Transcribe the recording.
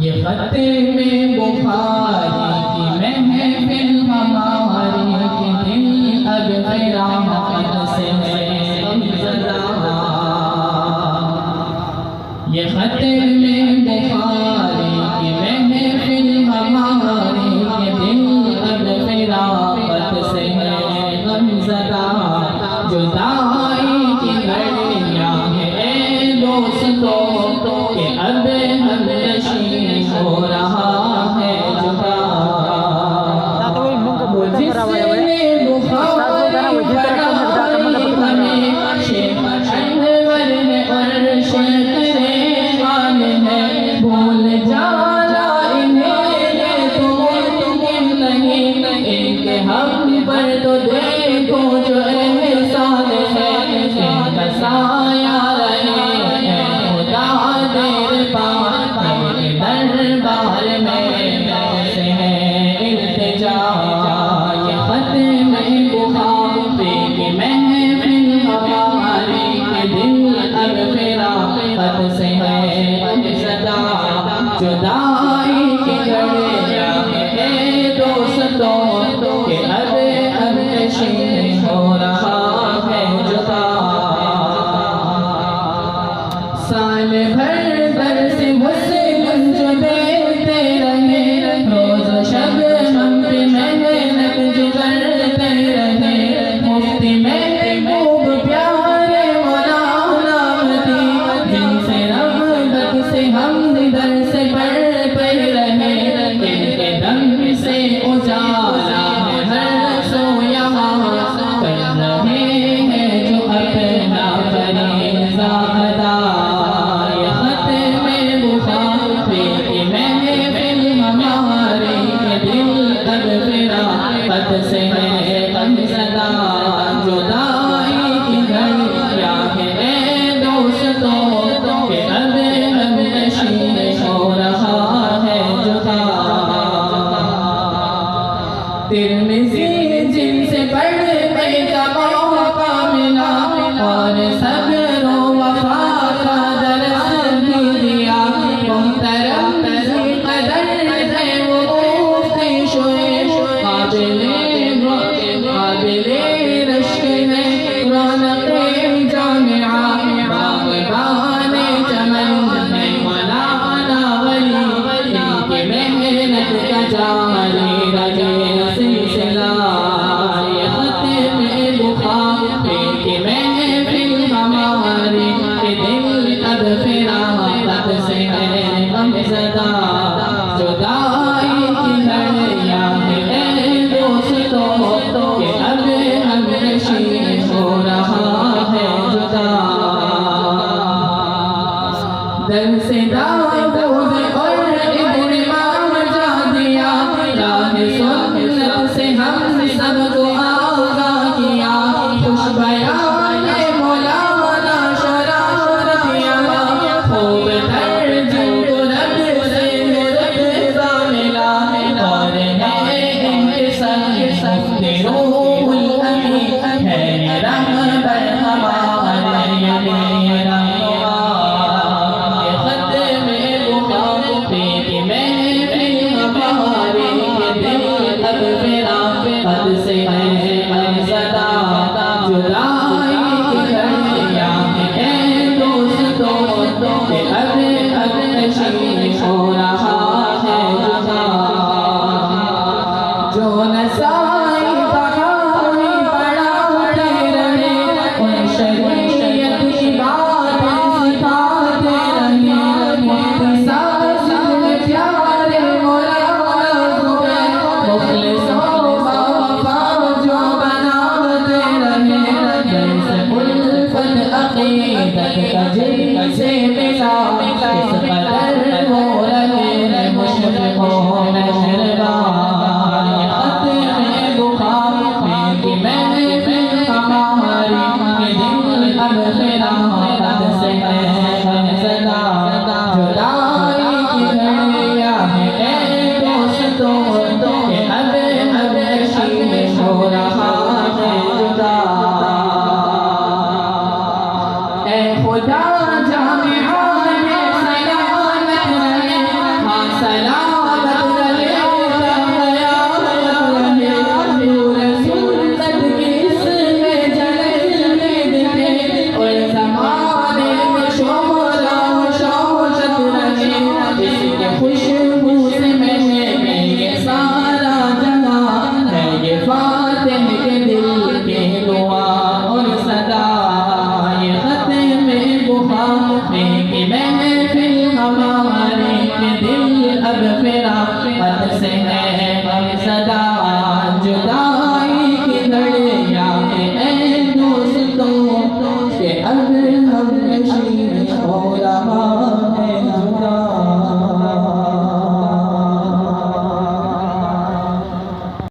ये खत्ते में बुखारी की महफिल हमारी के दिल अब क़यामत से है गमज़दा। ये खत्ते में बुखारी की महफिल हमारी के दिल अब क़यामत से है गमज़दा। जुदाई की घड़ियाँ हैं दोस्तों के अब हमनशीं हो रहा है जुदा। जिसने बुखार बढ़ाई हमें शेख अनवर है और शेख रेहान है। भूल जाना इन्हें तुम नहीं इनके हम पर तो देखो जो एहसान है। इनका साया रहे खुदा देर पार दरबार में से है इल्तिजा। ये खत्म बुखारी की महफिल हमारी के दिल अब फ़िराक़त से है गमज़दा। जुदाई की घड़ियाँ हैं दोस्तों के अब हमनशीं हो रहा है जुदा। साल भर दर्स मुस्लिम जो देते रहे रोज़ शब हम पे मेहनत जो करते रहे। मुफ्ती महबूब प्यारे मौलाना मदी जिनसे रहमत से हम दर्स पढ़ते रहे। इनके दम से उजाला है हर सो यहाँ कर रहे हैं जो अपना फरीज़ा अदा। से है गमज़दा। जुदाई की घड़ियाँ हैं दोस्तों के अब हमनशीं हो रहा है जुदा। तिर्मिज़ी जिनसे पढ़ने का मौका मिला और सब्र वफ़ा का दर्स भी दिया। मुहतरम कदर है वो मुफ्ती शुएब काबिले रश्क है रौनक़े जामिआ। बाग़बाने चमन है मौलाना वली इनकी मेहनत का जारी रहे सिलसिला। ये खत्म बुखारी की महफिल हमारी के दिल अब फ़िराक़त से है गमज़दा। जुदाई की घड़ियाँ हैं दोस्तों के अब हमनशीं हो रहा है जुदा। दर से दाऊद और इब्न माजा दिया राह सुन्नत से हम सबको आगाह किया। खुश बयान मौलाना शरारत दिया खूब तर्जुम को रब से मुर्तज़ा मिला। और है इनके संग रूहुल अमीन है रहबर हमारे मेरा। ये खत्म बुखारी की महफिल हमारी